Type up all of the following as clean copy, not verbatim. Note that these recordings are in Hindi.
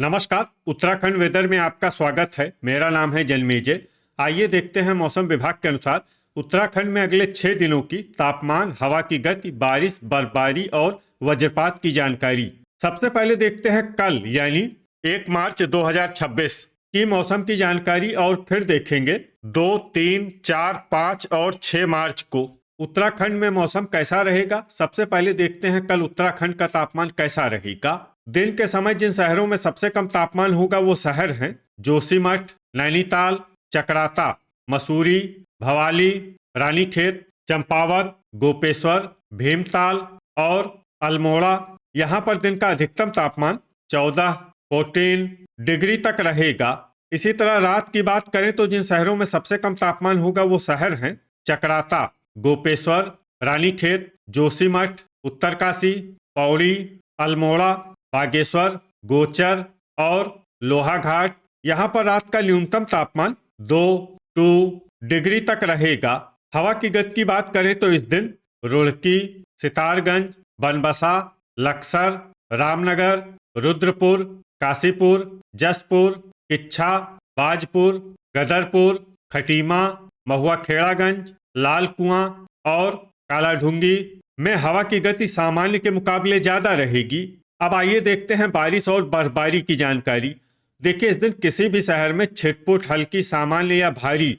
नमस्कार। उत्तराखंड वेदर में आपका स्वागत है। मेरा नाम है जन्मेजय। आइए देखते हैं मौसम विभाग के अनुसार उत्तराखंड में अगले 6 दिनों की तापमान, हवा की गति, बारिश, बर्फबारी और वज्रपात की जानकारी। सबसे पहले देखते हैं कल यानी 1 मार्च 2026 की मौसम की जानकारी और फिर देखेंगे 2, 3, 4, 5 और 6 मार्च को उत्तराखंड में मौसम कैसा रहेगा। सबसे पहले देखते हैं कल उत्तराखंड का तापमान कैसा रहेगा। दिन के समय जिन शहरों में सबसे कम तापमान होगा वो शहर हैं जोशीमठ, नैनीताल, चकराता, मसूरी, भवाली, रानीखेत, चंपावत, गोपेश्वर, भीमताल और अल्मोड़ा। यहाँ पर दिन का अधिकतम तापमान 14 डिग्री तक रहेगा। इसी तरह रात की बात करें तो जिन शहरों में सबसे कम तापमान होगा वो शहर हैं चकराता, गोपेश्वर, रानीखेत, जोशीमठ, उत्तरकाशी, पौड़ी, अल्मोड़ा, बागेश्वर, गोचर और लोहाघाट। यहाँ पर रात का न्यूनतम तापमान 2 डिग्री तक रहेगा। हवा की गति की बात करें तो इस दिन रुड़की, सितारगंज, बनबसा, लक्सर, रामनगर, रुद्रपुर, काशीपुर, जसपुर, किच्छा, बाजपुर, गदरपुर, खटीमा, महुआ खेड़ागंज, लाल कुआं और कालाढूंगी में हवा की गति सामान्य के मुकाबले ज्यादा रहेगी। अब आइए देखते हैं बारिश और बर्फबारी की जानकारी। देखिए, इस दिन किसी भी शहर में छिटपुट, हल्की, सामान्य या भारी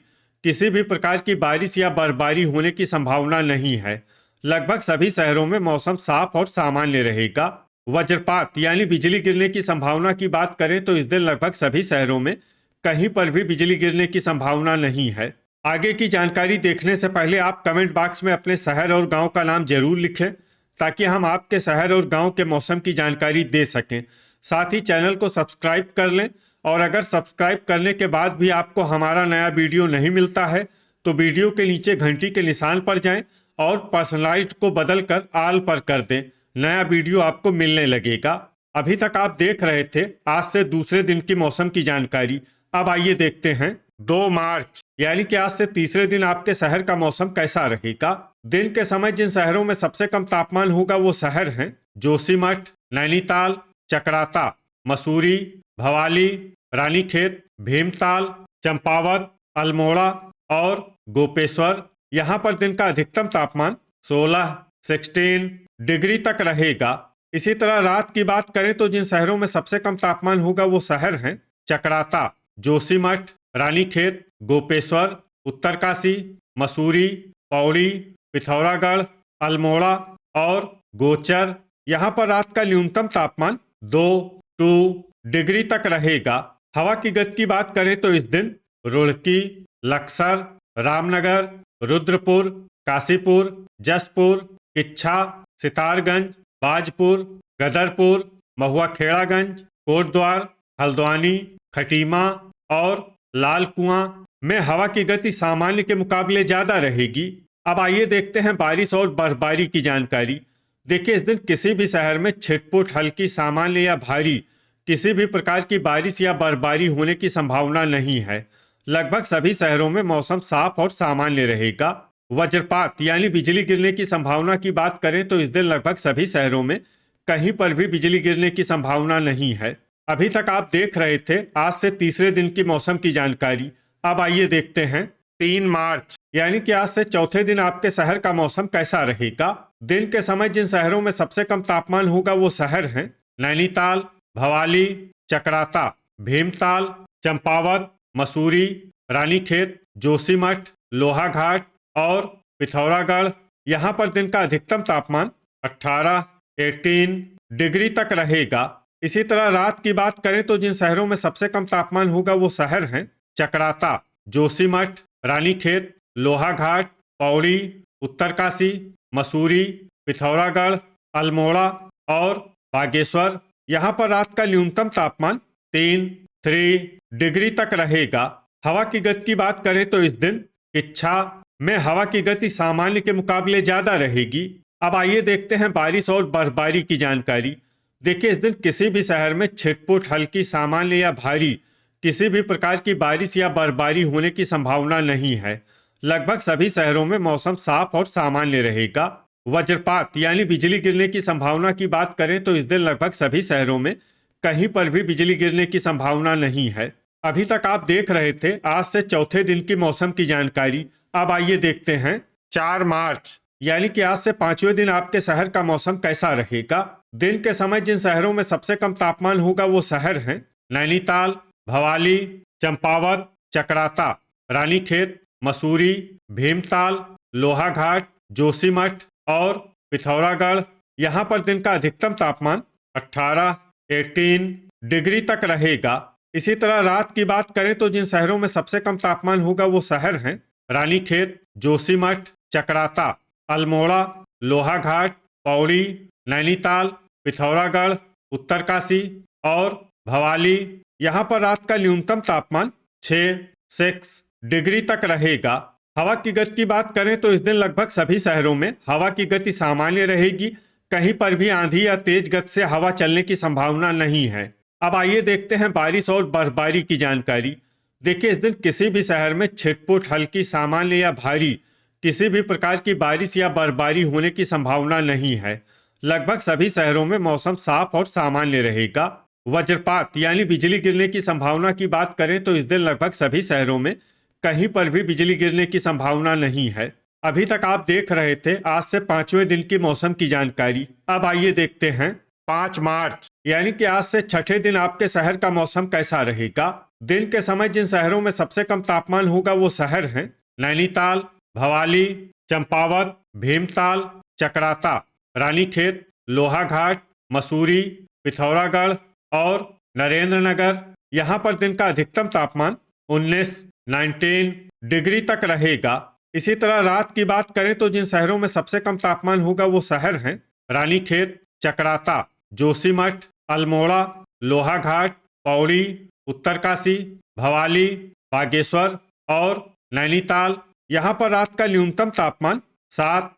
किसी भी प्रकार की बारिश या बर्फबारी होने की संभावना नहीं है। लगभग सभी शहरों में मौसम साफ और सामान्य रहेगा। वज्रपात यानी बिजली गिरने की संभावना की बात करें तो इस दिन लगभग सभी शहरों में कहीं पर भी बिजली गिरने की संभावना नहीं है। आगे की जानकारी देखने से पहले आप कमेंट बॉक्स में अपने शहर और गांव का नाम जरूर लिखें ताकि हम आपके शहर और गांव के मौसम की जानकारी दे सकें। साथ ही चैनल को सब्सक्राइब कर लें और अगर सब्सक्राइब करने के बाद भी आपको हमारा नया वीडियो नहीं मिलता है तो वीडियो के नीचे घंटी के निशान पर जाएं और पर्सनलाइज्ड को बदलकर ऑल पर कर दें। नया वीडियो आपको मिलने लगेगा। अभी तक आप देख रहे थे आज से दूसरे दिन की मौसम की जानकारी। अब आइए देखते हैं 2 मार्च यानी कि आज से तीसरे दिन आपके शहर का मौसम कैसा रहेगा। दिन के समय जिन शहरों में सबसे कम तापमान होगा वो शहर हैं जोशीमठ, नैनीताल, चकराता, मसूरी, भवाली, रानीखेत, भीमताल, चंपावत, अल्मोड़ा और गोपेश्वर। यहाँ पर दिन का अधिकतम तापमान 16 डिग्री तक रहेगा। इसी तरह रात की बात करें तो जिन शहरों में सबसे कम तापमान होगा वो शहर हैं चकराता, जोशीमठ, रानीखेत, गोपेश्वर, उत्तरकाशी, मसूरी, पौड़ी, पिथौरागढ़, अल्मोड़ा और गोचर। यहाँ पर रात का न्यूनतम तापमान 2 डिग्री तक रहेगा। हवा की गति की बात करें तो इस दिन रुड़की, लक्सर, रामनगर, रुद्रपुर, काशीपुर, जसपुर, किच्छा, सितारगंज, बाजपुर, गदरपुर, महुआ खेड़ागंज, कोटद्वार, हल्द्वानी, खटीमा और लाल कुआं में हवा की गति सामान्य के मुकाबले ज्यादा रहेगी। अब आइए देखते हैं बारिश और बर्फबारी की जानकारी। देखिए, इस दिन किसी भी शहर में छिटपुट, हल्की, सामान्य या भारी किसी भी प्रकार की बारिश या बर्फबारी होने की संभावना नहीं है। लगभग सभी शहरों में मौसम साफ और सामान्य रहेगा। वज्रपात यानी बिजली गिरने की संभावना की बात करें तो इस दिन लगभग सभी शहरों में कहीं पर भी बिजली गिरने की संभावना नहीं है। अभी तक आप देख रहे थे आज से तीसरे दिन की मौसम की जानकारी। अब आइए देखते हैं 3 मार्च यानी कि आज से चौथे दिन आपके शहर का मौसम कैसा रहेगा। दिन के समय जिन शहरों में सबसे कम तापमान होगा वो शहर हैं नैनीताल, भवाली, चकराता, भीमताल, चंपावत, मसूरी, रानीखेत, जोशीमठ, लोहाघाट और पिथौरागढ़। यहाँ पर दिन का अधिकतम तापमान 18 डिग्री तक रहेगा। इसी तरह रात की बात करें तो जिन शहरों में सबसे कम तापमान होगा वो शहर हैं चकराता, जोशीमठ, रानीखेत, लोहाघाट, पौड़ी, उत्तरकाशी, मसूरी, पिथौरागढ़, अल्मोड़ा और बागेश्वर। यहाँ पर रात का न्यूनतम तापमान 3 डिग्री तक रहेगा। हवा की गति की बात करें तो इस दिन किच्छा में हवा की गति सामान्य के मुकाबले ज्यादा रहेगी। अब आइए देखते हैं बारिश और बर्फबारी की जानकारी। देखिए, इस दिन किसी भी शहर में छिटपुट, हल्की, सामान्य या भारी किसी भी प्रकार की बारिश या बर्फबारी होने की संभावना नहीं है। लगभग सभी शहरों में मौसम साफ और सामान्य रहेगा। वज्रपात यानी बिजली गिरने की संभावना की बात करें तो इस दिन लगभग सभी शहरों में कहीं पर भी बिजली गिरने की संभावना नहीं है। अभी तक आप देख रहे थे आज से चौथे दिन की मौसम की जानकारी। अब आइए देखते हैं 4 मार्च यानी कि आज से 5वें दिन आपके शहर का मौसम कैसा रहेगा। दिन के समय जिन शहरों में सबसे कम तापमान होगा वो शहर हैं नैनीताल, भवाली, चंपावत, चकराता, रानीखेत, मसूरी, भीमताल, लोहाघाट, जोशीमठ और पिथौरागढ़। यहाँ पर दिन का अधिकतम तापमान 18 डिग्री तक रहेगा। इसी तरह रात की बात करें तो जिन शहरों में सबसे कम तापमान होगा वो शहर हैं रानीखेत, जोशीमठ, चकराता, अल्मोड़ा, लोहाघाट, पौड़ी, नैनीताल, पिथौरागढ़, उत्तरकाशी और भवाली। यहाँ पर रात का न्यूनतम तापमान 6 डिग्री तक रहेगा। हवा की गति की बात करें तो इस दिन लगभग सभी शहरों में हवा की गति सामान्य रहेगी। कहीं पर भी आंधी या तेज गति से हवा चलने की संभावना नहीं है। अब आइए देखते हैं बारिश और बर्फबारी की जानकारी। देखिए इस दिन किसी भी शहर में छिटपुट, हल्की, सामान्य या भारी किसी भी प्रकार की बारिश या बर्फबारी होने की संभावना नहीं है। लगभग सभी शहरों में मौसम साफ और सामान्य रहेगा। वज्रपात यानी बिजली गिरने की संभावना की बात करें तो इस दिन लगभग सभी शहरों में कहीं पर भी बिजली गिरने की संभावना नहीं है। अभी तक आप देख रहे थे आज से 5वें दिन की मौसम की जानकारी। अब आइए देखते हैं 5 मार्च यानी कि आज से छठे दिन आपके शहर का मौसम कैसा रहेगा। दिन के समय जिन शहरों में सबसे कम तापमान होगा वो शहर हैं नैनीताल, भवाली, चंपावत, भीमताल, चकराता, रानीखेत, लोहाघाट, मसूरी, पिथौरागढ़ और नरेंद्र नगर। यहाँ पर दिन का अधिकतम तापमान 19 डिग्री तक रहेगा। इसी तरह रात की बात करें तो जिन शहरों में सबसे कम तापमान होगा वो शहर हैं रानीखेत, चकराता, जोशीमठ, अल्मोड़ा, लोहाघाट, पौड़ी, उत्तरकाशी, भवाली, बागेश्वर और नैनीताल। यहाँ पर रात का न्यूनतम तापमान 7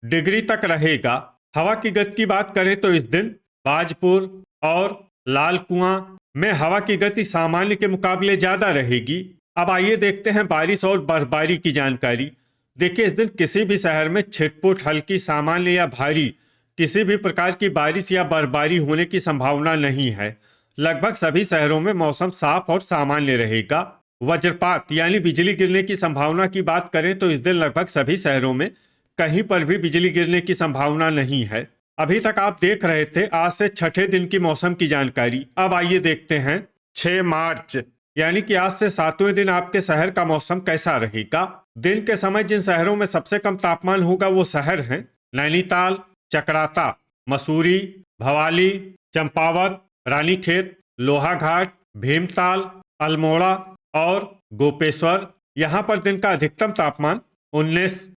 डिग्री तक रहेगा। हवा की गति की बात करें तो इस दिन बाजपुर और लाल कुआं में हवा की गति सामान्य के मुकाबले ज्यादा रहेगी। अब आइए देखते हैं बारिश और बर्फबारी की जानकारी। देखिए इस दिन किसी भी शहर में छिटपुट, हल्की, सामान्य या भारी किसी भी प्रकार की बारिश या बर्फबारी होने की संभावना नहीं है। लगभग सभी शहरों में मौसम साफ और सामान्य रहेगा। वज्रपात यानी बिजली गिरने की संभावना की बात करें तो इस दिन लगभग सभी शहरों में कहीं पर भी बिजली गिरने की संभावना नहीं है। अभी तक आप देख रहे थे आज से छठे दिन की मौसम की जानकारी। अब आइए देखते हैं 6 मार्च यानी कि आज से 7वें दिन आपके शहर का मौसम कैसा रहेगा। दिन के समय जिन शहरों में सबसे कम तापमान होगा वो शहर हैं नैनीताल, चकराता, मसूरी, भवाली, चंपावत, रानीखेत, लोहाघाट, भीमताल, अल्मोड़ा और गोपेश्वर। यहाँ पर दिन का अधिकतम तापमान 19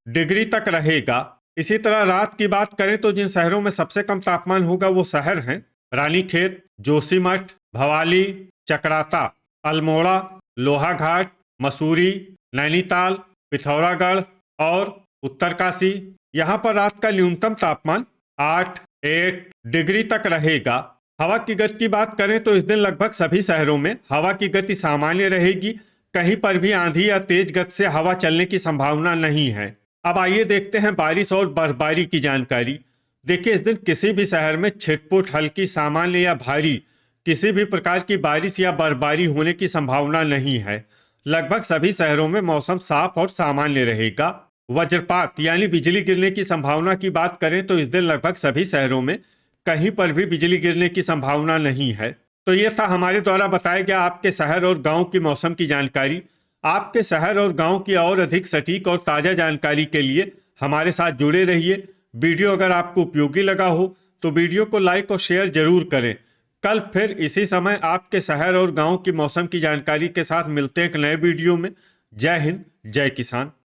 डिग्री तक रहेगा। इसी तरह रात की बात करें तो जिन शहरों में सबसे कम तापमान होगा वो शहर हैं रानीखेत, जोशीमठ, भवाली, चकराता, अल्मोड़ा, लोहाघाट, मसूरी, नैनीताल, पिथौरागढ़ और उत्तरकाशी। यहाँ पर रात का न्यूनतम तापमान 8 डिग्री तक रहेगा। हवा की गति की बात करें तो इस दिन लगभग सभी शहरों में हवा की गति सामान्य रहेगी। कहीं पर भी आंधी या तेज गति से हवा चलने की संभावना नहीं है। अब आइए देखते हैं बारिश और बर्फबारी की जानकारी। देखिए इस दिन किसी भी शहर में छिटपुट, हल्की, सामान्य या भारी किसी भी प्रकार की बारिश या बर्फबारी होने की संभावना नहीं है। लगभग सभी शहरों में मौसम साफ और सामान्य रहेगा। वज्रपात यानी बिजली गिरने की संभावना की बात करें तो इस दिन लगभग सभी शहरों में कहीं पर भी बिजली गिरने की संभावना नहीं है। तो ये था हमारे द्वारा बताया गया आपके शहर और गांव की मौसम की जानकारी। आपके शहर और गांव की और अधिक सटीक और ताज़ा जानकारी के लिए हमारे साथ जुड़े रहिए। वीडियो अगर आपको उपयोगी लगा हो तो वीडियो को लाइक और शेयर जरूर करें। कल फिर इसी समय आपके शहर और गांव की मौसम की जानकारी के साथ मिलते हैं एक नए वीडियो में। जय हिंद, जय किसान।